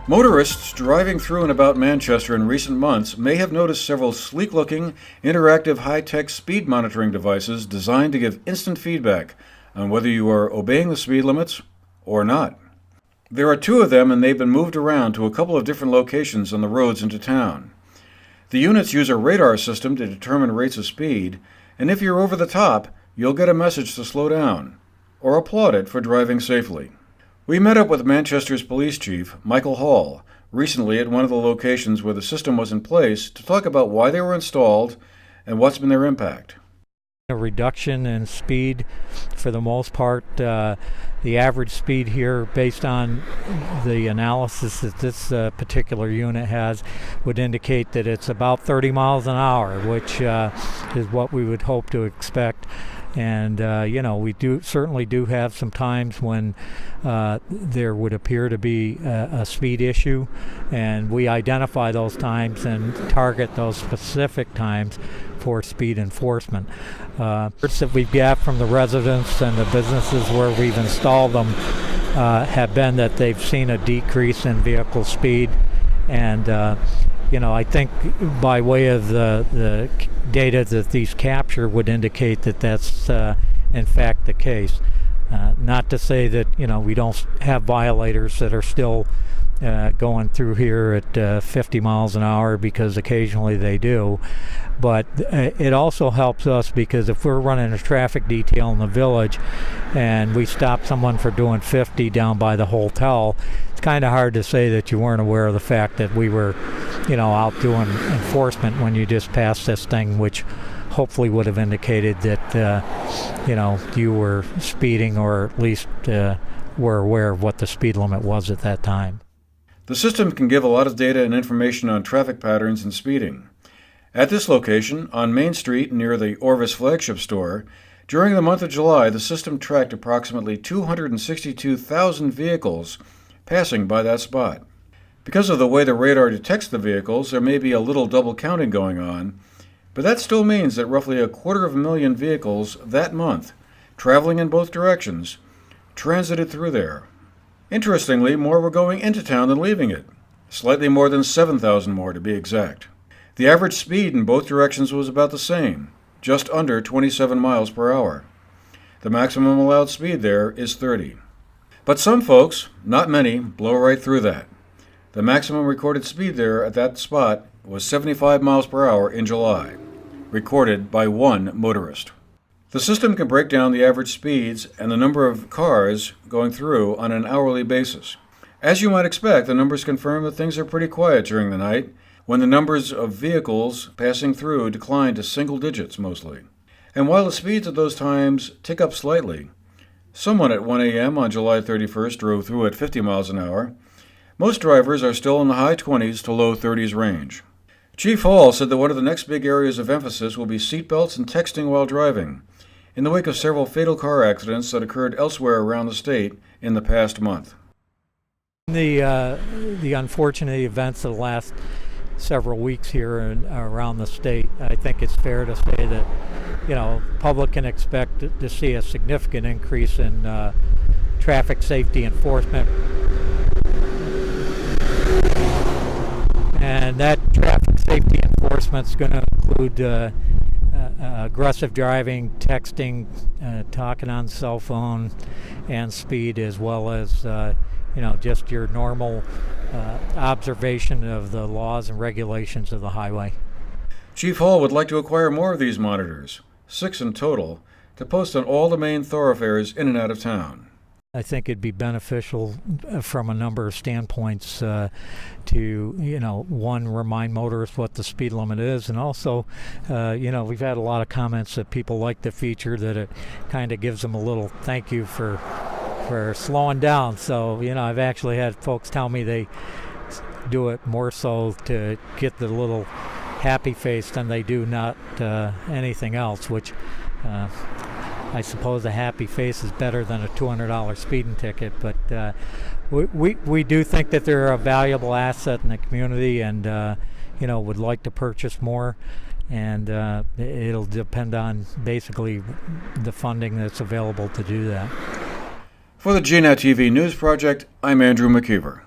Motorists driving through and about Manchester in recent months may have noticed several sleek-looking, interactive high-tech speed monitoring devices designed to give instant feedback on whether you are obeying the speed limits or not. There are two of them, and they've been moved around to a couple of different locations on the roads into town. The units use a radar system to determine rates of speed, and if you're over the top, you'll get a message to slow down, or applauded for driving safely. We met up with Manchester's police chief, Michael Hall, recently at one of the locations where the system was in place to talk about why they were installed and what's been their impact. A reduction in speed for the most part. The average speed here, based on the analysis that this particular unit has, would indicate that it's about 30 miles an hour, which is what we would hope to expect. And we certainly do have some times when there would appear to be a speed issue, and we identify those times and target those specific times for speed enforcement. Reports that we've got from the residents and the businesses where we've installed them have been that they've seen a decrease in vehicle speed, and I think by way of the data that these capture would indicate that that's in fact the case. Not to say that we don't have violators that are still going through here at 50 miles an hour, because occasionally they do, but it also helps us, because if we're running a traffic detail in the village and we stop someone for doing 50 down by the hotel, it's kind of hard to say that you weren't aware of the fact that we were out doing enforcement when you just passed this thing, which hopefully would have indicated that you were speeding, or at least were aware of what the speed limit was at that time. The system can give a lot of data and information on traffic patterns and speeding. At this location, on Main Street near the Orvis flagship store, during the month of July, the system tracked approximately 262,000 vehicles passing by that spot. Because of the way the radar detects the vehicles, there may be a little double counting going on, but that still means that roughly 250,000 vehicles that month, traveling in both directions, transited through there. Interestingly, more were going into town than leaving it, slightly more than 7,000 more to be exact. The average speed in both directions was about the same, just under 27 miles per hour. The maximum allowed speed there is 30. But some folks, not many, blow right through that. The maximum recorded speed there at that spot was 75 miles per hour in July, recorded by one motorist. The system can break down the average speeds and the number of cars going through on an hourly basis. As you might expect, the numbers confirm that things are pretty quiet during the night, when the numbers of vehicles passing through decline to single digits mostly. And while the speeds at those times tick up slightly, someone at 1 a.m. on July 31st drove through at 50 miles an hour. Most drivers are still in the high 20s to low 30s range. Chief Hall said that one of the next big areas of emphasis will be seatbelts and texting while driving, in the wake of several fatal car accidents that occurred elsewhere around the state in the past month. The unfortunate events of the last several weeks here and around the state, I think it's fair to say that public can expect to see a significant increase in traffic safety enforcement, and that traffic safety enforcement is going to include aggressive driving, texting, talking on cell phone, and speed, as well as just your normal observation of the laws and regulations of the highway. Chief Hall would like to acquire more of these monitors, 6 in total, to post on all the main thoroughfares in and out of town. I think it'd be beneficial from a number of standpoints to, one, remind motorists what the speed limit is, and also, we've had a lot of comments that people like the feature, that it kind of gives them a little thank you for slowing down. So, I've actually had folks tell me they do it more so to get the little happy face than they do not anything else, which I suppose a happy face is better than a $200 speeding ticket, but we do think that they're a valuable asset in the community, and would like to purchase more, and it'll depend on basically the funding that's available to do that. For the GNAT TV News Project, I'm Andrew McKeever.